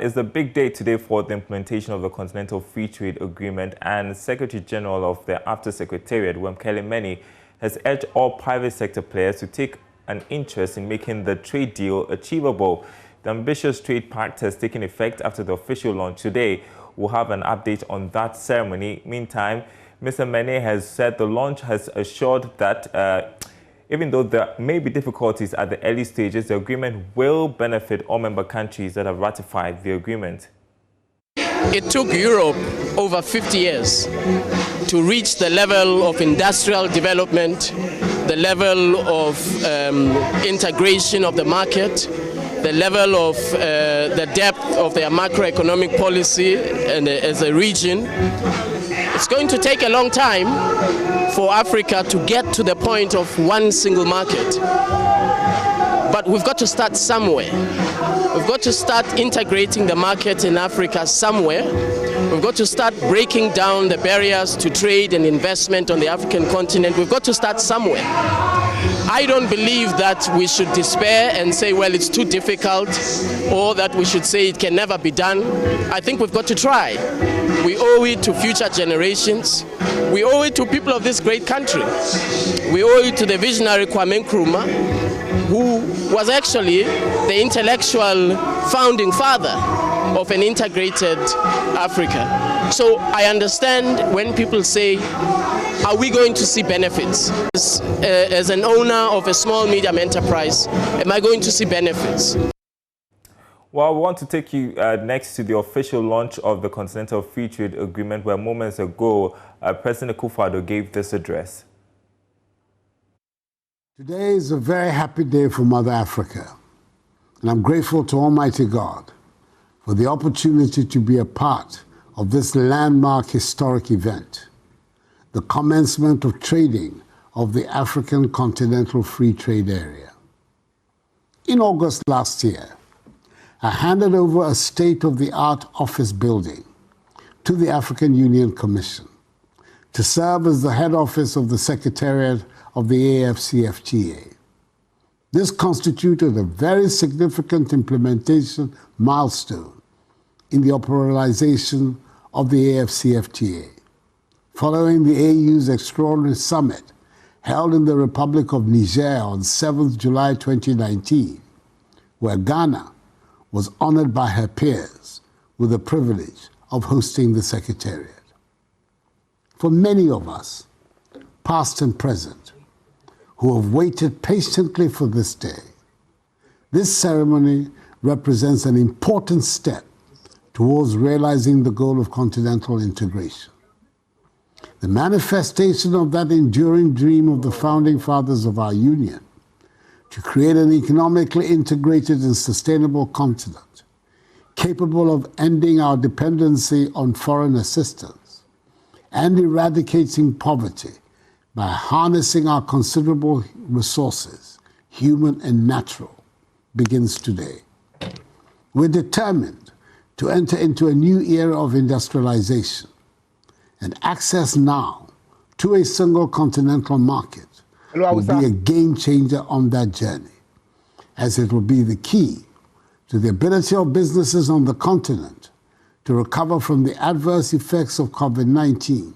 it's a big day today for the implementation of the Continental Free Trade Agreement, and Secretary General of the AfCFTA Secretariat, Kelly Many, has urged all private sector players to take an interest in making the trade deal achievable. The ambitious trade pact has taken effect after the official launch today. We'll have an update on that ceremony. Meantime, Mr. Mene has said the launch has assured that even though there may be difficulties at the early stages, the agreement will benefit all member countries that have ratified the agreement. It took Europe over 50 years to reach the level of industrial development, the level of integration of the market, the level of the depth of their macroeconomic policy and as a region. It's going to take a long time for Africa to get to the point of one single market. But we've got to start somewhere. We've got to start integrating the market in Africa somewhere. We've got to start breaking down the barriers to trade and investment on the African continent. We've got to start somewhere. I don't believe that we should despair and say, well, it's too difficult, or that we should say it can never be done. I think we've got to try. We owe it to future generations. We owe it to people of this great country. We owe it to the visionary Kwame Nkrumah, who was actually the intellectual founding father of an integrated Africa. So I understand when people say, are we going to see benefits? As an owner of a small medium enterprise, am I going to see benefits? Well, we want to take you next to the official launch of the Continental Free Trade Agreement, where moments ago, President Akufo-Addo gave this address. Today is a very happy day for Mother Africa, and I'm grateful to Almighty God for the opportunity to be a part of this landmark historic event, the commencement of trading of the African Continental Free Trade Area. In August last year, I handed over a state-of-the-art office building to the African Union Commission to serve as the head office of the Secretariat of the AfCFTA. This constituted a very significant implementation milestone in the operationalization of the AfCFTA, following the AU's extraordinary summit held in the Republic of Niger on 7th July 2019, where Ghana was honored by her peers with the privilege of hosting the Secretariat. For many of us, past and present, who have waited patiently for this day, this ceremony represents an important step towards realizing the goal of continental integration. The manifestation of that enduring dream of the founding fathers of our union to create an economically integrated and sustainable continent capable of ending our dependency on foreign assistance and eradicating poverty by harnessing our considerable resources, human and natural, begins today. We're determined to enter into a new era of industrialization and access now to a single continental market will be a game changer on that journey, as it will be the key to the ability of businesses on the continent to recover from the adverse effects of COVID-19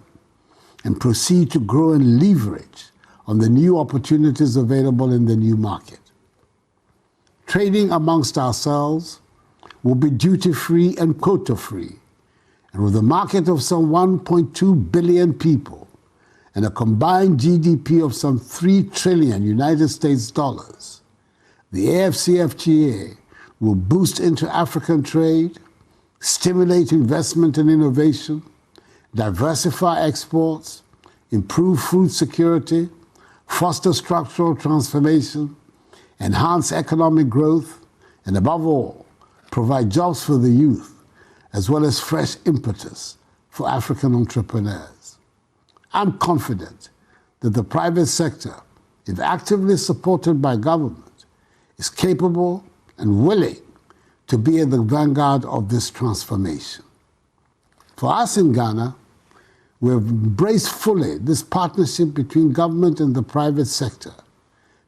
and proceed to grow and leverage on the new opportunities available in the new market. Trading amongst ourselves will be duty-free and quota-free, and with a market of some 1.2 billion people and a combined GDP of some 3 trillion United States dollars, the AfCFTA will boost into African trade, stimulate investment and innovation, diversify exports, improve food security, foster structural transformation, enhance economic growth, and above all, provide jobs for the youth, as well as fresh impetus for African entrepreneurs. I'm confident that the private sector, if actively supported by government, is capable and willing to be at the vanguard of this transformation. For us in Ghana, we have embraced fully this partnership between government and the private sector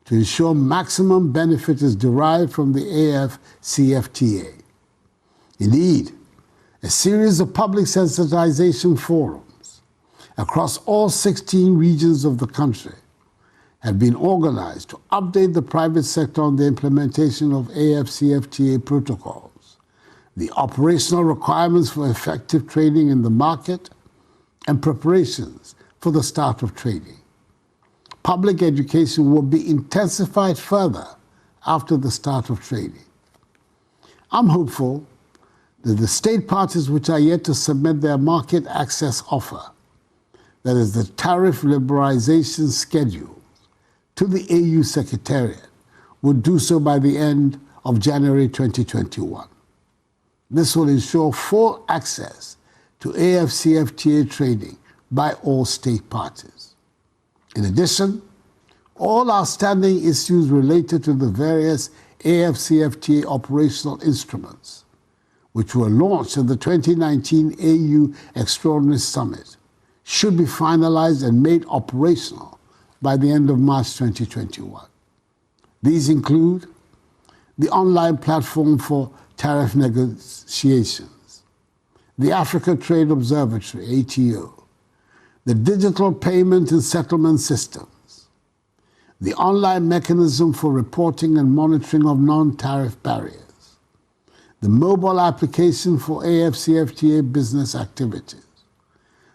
to ensure maximum benefit is derived from the AfCFTA. Indeed, a series of public sensitization forums across all 16 regions of the country have been organized to update the private sector on the implementation of AfCFTA protocols, the operational requirements for effective trading in the market, and preparations for the start of trading. Public education will be intensified further after the start of trading. I'm hopeful that the state parties which are yet to submit their market access offer, that is the tariff liberalization schedule, to the AU Secretariat, would do so by the end of January 2021. This will ensure full access to AfCFTA trading by all state parties. In addition, all outstanding issues related to the various AfCFTA operational instruments, which were launched at the 2019 AU Extraordinary Summit, should be finalized and made operational by the end of March 2021. These include the online platform for tariff negotiations, the Africa Trade Observatory, ATO, the digital payment and settlement systems, the online mechanism for reporting and monitoring of non-tariff barriers, the mobile application for AfCFTA business activities,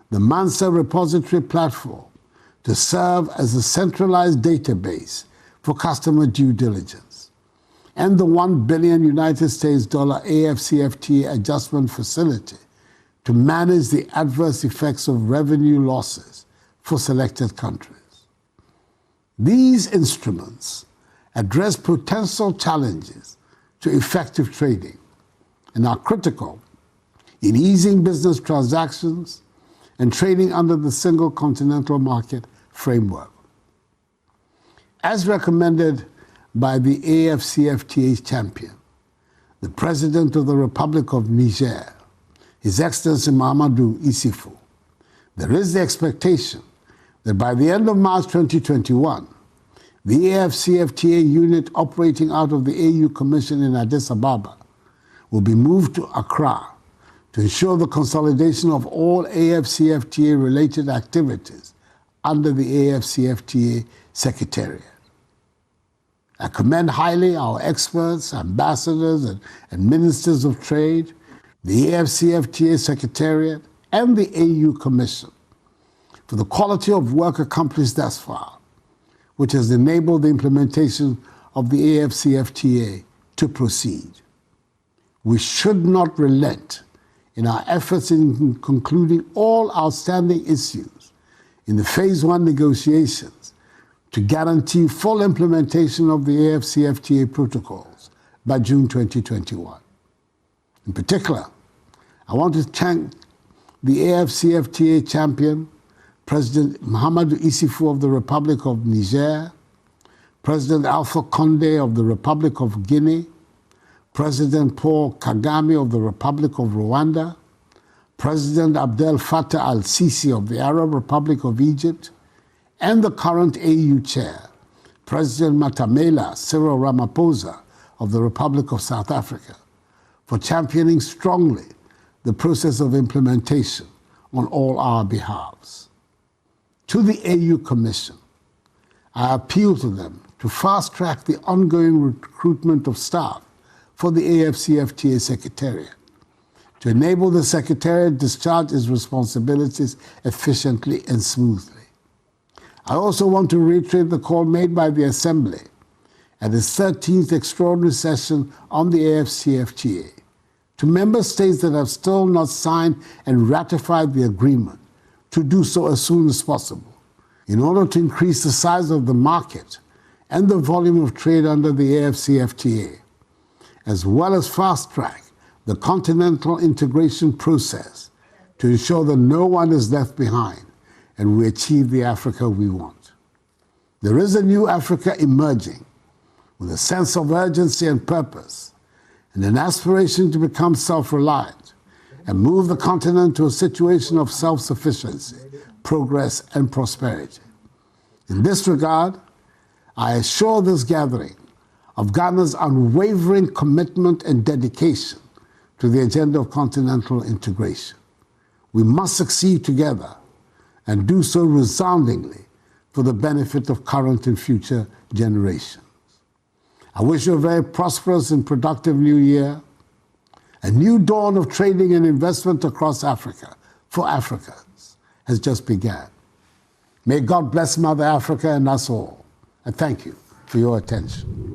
the Mansa repository platform to serve as a centralized database for customer due diligence, and the $1 billion United States AfCFTA adjustment facility to manage the adverse effects of revenue losses for selected countries. These instruments address potential challenges to effective trading and are critical in easing business transactions and trading under the single continental market framework. As recommended by the AfCFTA champion, the President of the Republic of Niger, His Excellency Mahamadou Issoufou, there is the expectation that by the end of March 2021, the AfCFTA unit operating out of the AU Commission in Addis Ababa will be moved to Accra to ensure the consolidation of all AfCFTA-related activities under the AfCFTA Secretariat. I commend highly our experts, ambassadors, and ministers of trade, the AfCFTA Secretariat, and the AU Commission for the quality of work accomplished thus far, which has enabled the implementation of the AfCFTA to proceed. We should not relent in our efforts in concluding all outstanding issues in the Phase 1 negotiations to guarantee full implementation of the AfCFTA protocols by June 2021. In particular, I want to thank the AfCFTA champion, President Mahamadou Issoufou of the Republic of Niger, President Alpha Condé of the Republic of Guinea, President Paul Kagame of the Republic of Rwanda, President Abdel Fattah al-Sisi of the Arab Republic of Egypt, and the current AU chair, President Matamela Cyril Ramaphosa of the Republic of South Africa, for championing strongly the process of implementation on all our behalves. To the AU Commission, I appeal to them to fast-track the ongoing recruitment of staff for the AfCFTA Secretariat, to enable the Secretariat to discharge its responsibilities efficiently and smoothly. I also want to reiterate the call made by the Assembly at its 13th extraordinary session on the AfCFTA to member states that have still not signed and ratified the agreement to do so as soon as possible in order to increase the size of the market and the volume of trade under the AfCFTA, as well as fast-track the continental integration process to ensure that no one is left behind and we achieve the Africa we want. There is a new Africa emerging with a sense of urgency and purpose and an aspiration to become self-reliant and move the continent to a situation of self-sufficiency, progress, and prosperity. In this regard, I assure this gathering of Ghana's unwavering commitment and dedication to the agenda of continental integration. We must succeed together and do so resoundingly for the benefit of current and future generations. I wish you a very prosperous and productive new year, a new dawn of trading and investment across Africa for Africans has just begun. May God bless Mother Africa and us all. And thank you for your attention.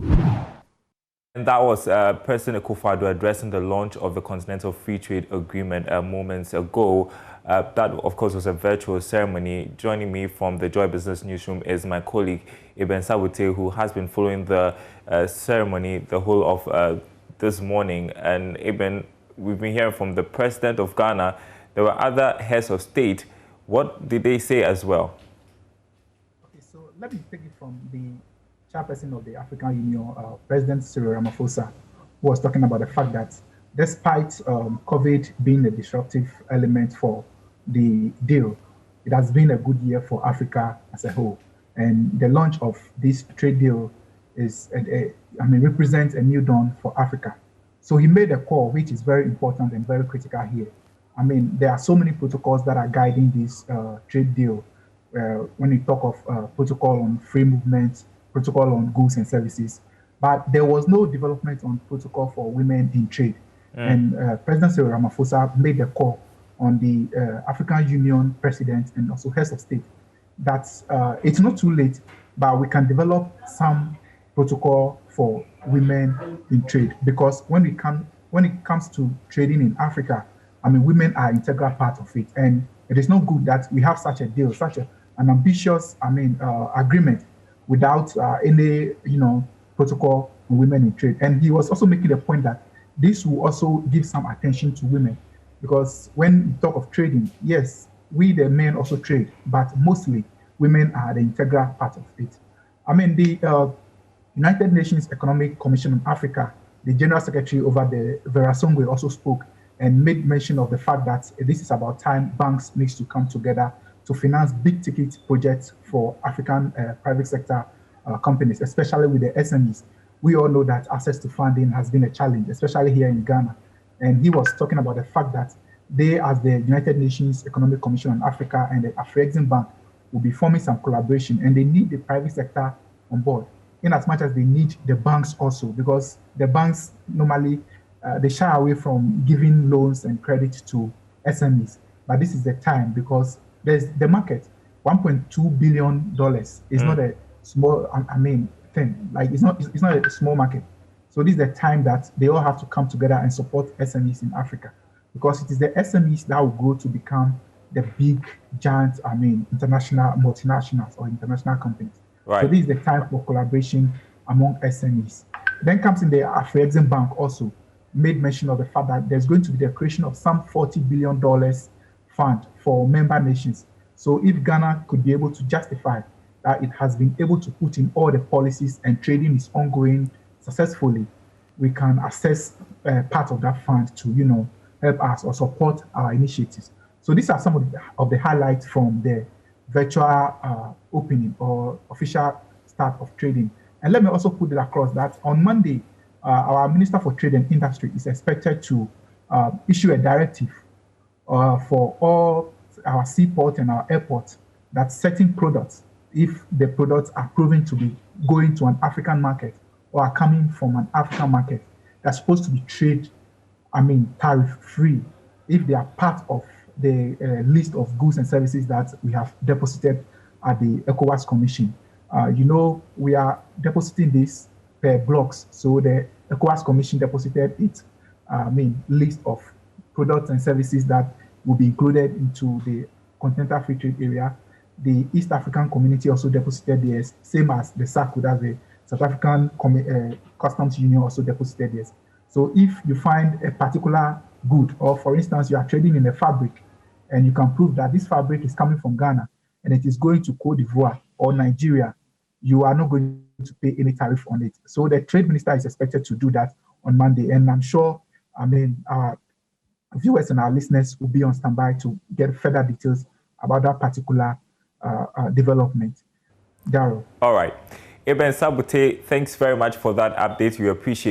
And that was President Akufo-Addo addressing the launch of the Continental Free Trade Agreement moments ago. That, of course, was a virtual ceremony. Joining me from the Joy Business Newsroom is my colleague, Eben Sabute, who has been following the ceremony the whole of this morning. And Eben, we've been hearing from the President of Ghana. There were other heads of state. What did they say as well? Okay, so let me take it from the chairperson of the African Union, President Cyril Ramaphosa, who was talking about the fact that despite COVID being a disruptive element for the deal, it has been a good year for Africa as a whole. And the launch of this trade deal is, represents a new dawn for Africa. So he made a call, which is very important and very critical here. I mean, there are so many protocols that are guiding this trade deal. When you talk of protocol on free movement, protocol on goods and services, but there was no development on protocol for women in trade. And President Cyril Ramaphosa made a call on the African Union president and also heads of state that it's not too late, but we can develop some protocol for women in trade, because when it comes to trading in Africa, I mean, women are an integral part of it, and it is not good that we have such a deal, such an ambitious, agreement without any, protocol on women in trade. And he was also making the point that this will also give some attention to women, because when we talk of trading, yes, we the men also trade, but mostly women are the integral part of it. I mean, the United Nations Economic Commission on Africa, the General Secretary over there, Vera Songwe, also spoke and made mention of the fact that this is about time banks needs to come together to finance big ticket projects for African private sector companies, especially with the SMEs. We all know that access to funding has been a challenge, especially here in Ghana. And he was talking about the fact that they, as the United Nations Economic Commission on Africa and the AfCFTA Bank, will be forming some collaboration, and they need the private sector on board, in as much as they need the banks also, because the banks normally, they shy away from giving loans and credit to SMEs. But this is the time, because there's the market. $1.2 billion is not a small, thing. Like it's not a small market. So this is the time that they all have to come together and support SMEs in Africa, because it is the SMEs that will grow to become the big, giant, international multinationals or international companies. Right. So this is the time for collaboration among SMEs. Then comes in the AfCFTA Bank also made mention of the fact that there's going to be the creation of some $40 billion fund for member nations. So if Ghana could be able to justify that it has been able to put in all the policies and trading is ongoing successfully, we can access part of that fund to, help us or support our initiatives. So these are some of the highlights from the virtual opening or official start of trading. And let me also put it across that on Monday, our Minister for Trade and Industry is expected to issue a directive for all our seaports and our airports that certain products, if the products are proven to be going to an African market or are coming from an African market, they're supposed to be tariff-free if they are part of the list of goods and services that we have deposited at the ECOWAS Commission. We are depositing this per blocks. So the ECOWAS Commission deposited its list of products and services that will be included into the Continental Free Trade Area. The East African Community also deposited theirs, same as the SACU, that's the South African Customs Union, also deposited theirs. So if you find a particular good, or for instance, you are trading in a fabric, and you can prove that this fabric is coming from Ghana, and it is going to Cote d'Ivoire or Nigeria, you are not going to pay any tariff on it. So the Trade Minister is expected to do that on Monday, and I'm sure, our viewers and our listeners will be on standby to get further details about that particular development. Darryl. All right. Eben Sabute, thanks very much for that update. We appreciate it.